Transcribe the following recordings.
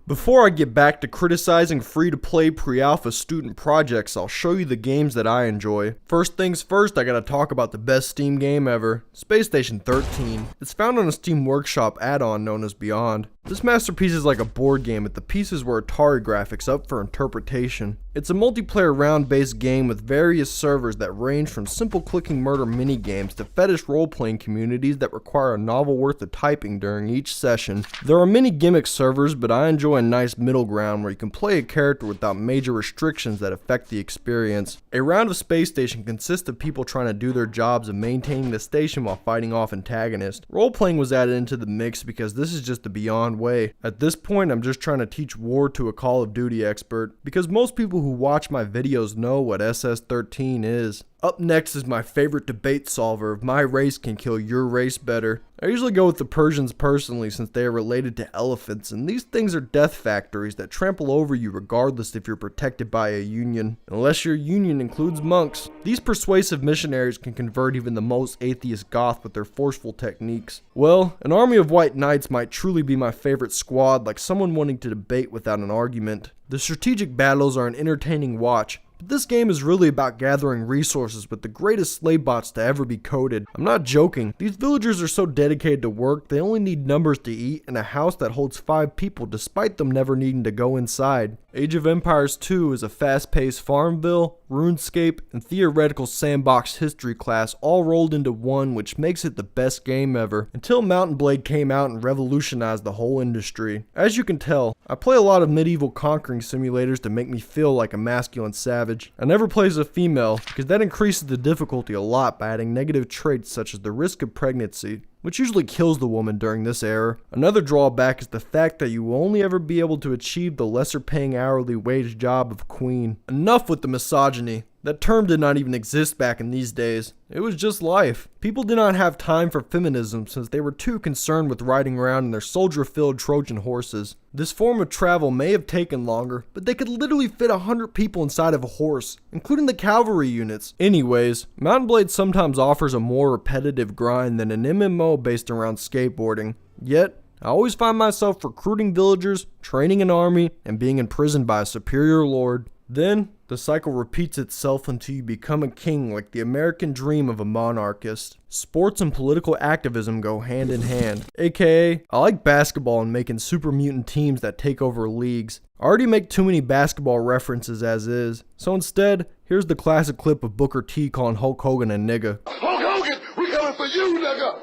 Before I get back to criticizing free-to-play pre-alpha student projects, I'll show you the games that I enjoy. First things first, I gotta talk about the best Steam game ever, Space Station 13. It's found on a Steam Workshop add-on known as Beyond. This masterpiece is like a board game, but the pieces were Atari graphics up for interpretation. It's a multiplayer round-based game with various servers that range from simple clicking murder minigames to fetish role-playing communities that require a novel worth of typing during each session. There are many gimmick servers, but I enjoy a nice middle ground where you can play a character without major restrictions that affect the experience. A round of Space Station consists of people trying to do their jobs of maintaining the station while fighting off antagonists. Role-playing was added into the mix because this is just the Beyond way. At this point, I'm just trying to teach war to a Call of Duty expert, because most people who watch my videos know what SS-13 is. Up next is my favorite debate solver of my race can kill your race better. I usually go with the Persians personally since they are related to elephants, and these things are death factories that trample over you regardless if you're protected by a union. Unless your union includes monks. These persuasive missionaries can convert even the most atheist goth with their forceful techniques. Well, an army of white knights might truly be my favorite squad, like someone wanting to debate without an argument. The strategic battles are an entertaining watch, but this game is really about gathering resources with the greatest slave bots to ever be coded. I'm not joking. These villagers are so dedicated to work, they only need numbers to eat and a house that holds 5 people despite them never needing to go inside. Age of Empires 2 is a fast-paced Farmville, RuneScape, and theoretical sandbox history class all rolled into one, which makes it the best game ever, until Mount & Blade came out and revolutionized the whole industry. As you can tell, I play a lot of medieval conquering simulators to make me feel like a masculine savage. I never play as a female, because that increases the difficulty a lot by adding negative traits such as the risk of pregnancy, which usually kills the woman during this era. Another drawback is the fact that you will only ever be able to achieve the lesser paying hourly wage job of queen. Enough with the misogyny. That term did not even exist back in these days. It was just life. People did not have time for feminism since they were too concerned with riding around in their soldier-filled Trojan horses. This form of travel may have taken longer, but they could literally fit 100 people inside of a horse, including the cavalry units. Anyways, Mount & Blade sometimes offers a more repetitive grind than an MMO based around skateboarding. Yet, I always find myself recruiting villagers, training an army, and being imprisoned by a superior lord. Then, the cycle repeats itself until you become a king like the American dream of a monarchist. Sports and political activism go hand in hand. AKA, I like basketball and making super mutant teams that take over leagues. I already make too many basketball references as is, so instead, here's the classic clip of Booker T calling Hulk Hogan a nigga. Hulk Hogan, we coming for you, nigga!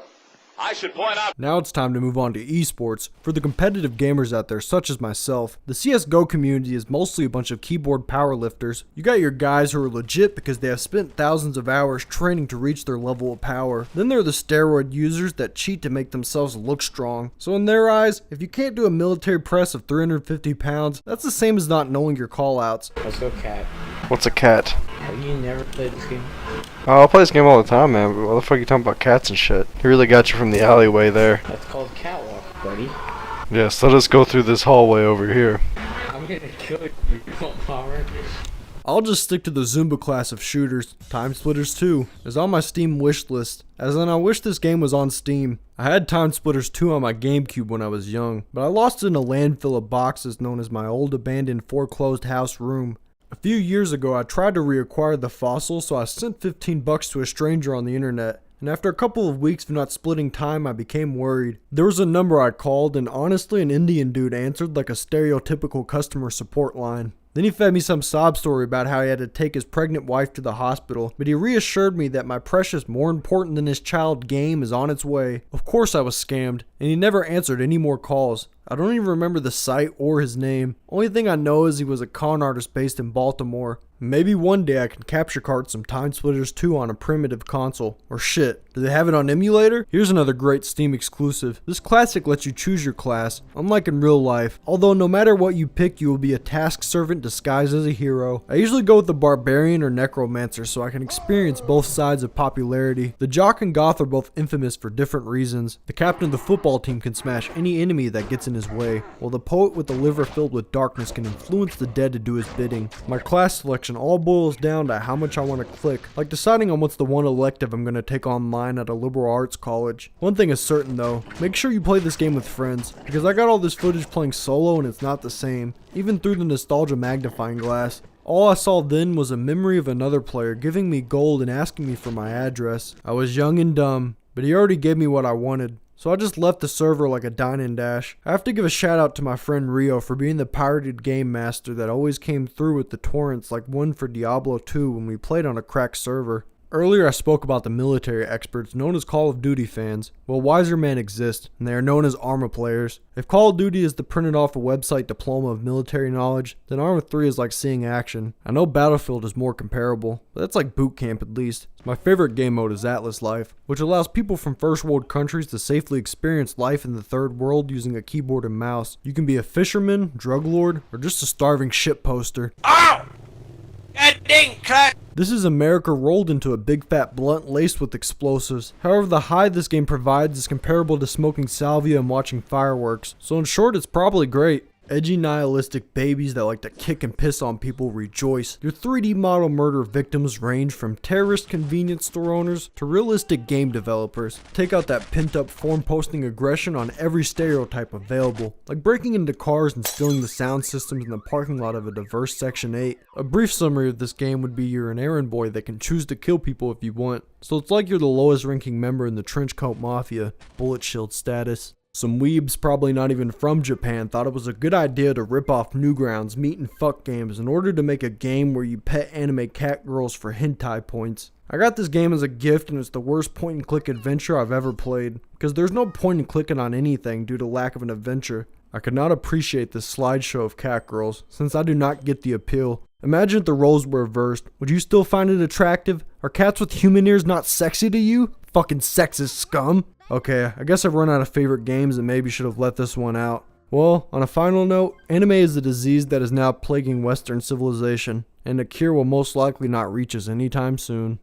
I should point out. Now it's time to move on to esports. For the competitive gamers out there such as myself, the Csgo community is mostly a bunch of keyboard powerlifters. You got your guys who are legit because they have spent thousands of hours training to reach their level of power. Then there are the steroid users that cheat to make themselves look strong. So in their eyes, if you can't do a military press of 350 pounds, that's the same as not knowing your callouts. Let's go cat. What's a cat? Have you never played this game? Oh, I play this game all the time, man. What the fuck are you talking about cats and shit? He really got you from the alleyway there. That's called catwalk, buddy. Yes, let us go through this hallway over here. I'm gonna kill you, Palmer. I'll just stick to the Zumba class of shooters. Timesplitters 2 is on my Steam wish list, as in I wish this game was on Steam. I had Timesplitters 2 on my GameCube when I was young, but I lost it in a landfill of boxes known as my old abandoned foreclosed house room. A few years ago, I tried to reacquire the fossil, so I sent $15 to a stranger on the internet. And after a couple of weeks of not splitting time, I became worried. There was a number I called, and honestly, an Indian dude answered like a stereotypical customer support line. Then he fed me some sob story about how he had to take his pregnant wife to the hospital, but he reassured me that my precious, more important than his child game is on its way. Of course I was scammed, and he never answered any more calls. I don't even remember the site or his name. Only thing I know is he was a con artist based in Baltimore. Maybe one day I can capture card some Timesplitters 2 on a primitive console. Or shit, do they have it on emulator? Here's another great Steam exclusive. This classic lets you choose your class, unlike in real life. Although no matter what you pick, you will be a task servant disguised as a hero. I usually go with the barbarian or necromancer so I can experience both sides of popularity. The jock and goth are both infamous for different reasons. The captain of the football team can smash any enemy that gets in his way, while the poet with the liver filled with darkness can influence the dead to do his bidding. My class selection all boils down to how much I want to click, like deciding on what's the one elective I'm going to take online at a liberal arts college. One thing is certain though, make sure you play this game with friends, because I got all this footage playing solo and it's not the same, even through the nostalgia magnifying glass. All I saw then was a memory of another player giving me gold and asking me for my address. I was young and dumb, but he already gave me what I wanted. So I just left the server like a dine and dash. I have to give a shout out to my friend Rio for being the pirated game master that always came through with the torrents like one for Diablo 2 when we played on a cracked server. Earlier I spoke about the military experts known as Call of Duty fans. Well, wiser men exist, and they are known as Arma players. If Call of Duty is the printed off a website diploma of military knowledge, then Arma 3 is like seeing action. I know Battlefield is more comparable, but that's like boot camp at least. My favorite game mode is Atlas Life, which allows people from first world countries to safely experience life in the third world using a keyboard and mouse. You can be a fisherman, drug lord, or just a starving ship poster. Ow! God dang cut! This is America rolled into a big fat blunt laced with explosives. However, the high this game provides is comparable to smoking salvia and watching fireworks. So in short, it's probably great. Edgy nihilistic babies that like to kick and piss on people rejoice. Your 3D model murder victims range from terrorist convenience store owners to realistic game developers. Take out that pent up form posting aggression on every stereotype available, like breaking into cars and stealing the sound systems in the parking lot of a diverse Section 8. A brief summary of this game would be you're an errand boy that can choose to kill people if you want. So it's like you're the lowest ranking member in the Trenchcoat Mafia, bullet shield status. Some weebs probably not even from Japan thought it was a good idea to rip off Newgrounds meat and fuck games in order to make a game where you pet anime cat girls for hentai points. I got this game as a gift and it's the worst point and click adventure I've ever played, because there's no point in clicking on anything due to lack of an adventure. I could not appreciate this slideshow of cat girls, since I do not get the appeal. Imagine if the roles were reversed. Would you still find it attractive? Are cats with human ears not sexy to you? Fucking sexist scum. Okay, I guess I've run out of favorite games and maybe should have let this one out. Well, on a final note, anime is a disease that is now plaguing Western civilization, and a cure will most likely not reach us anytime soon.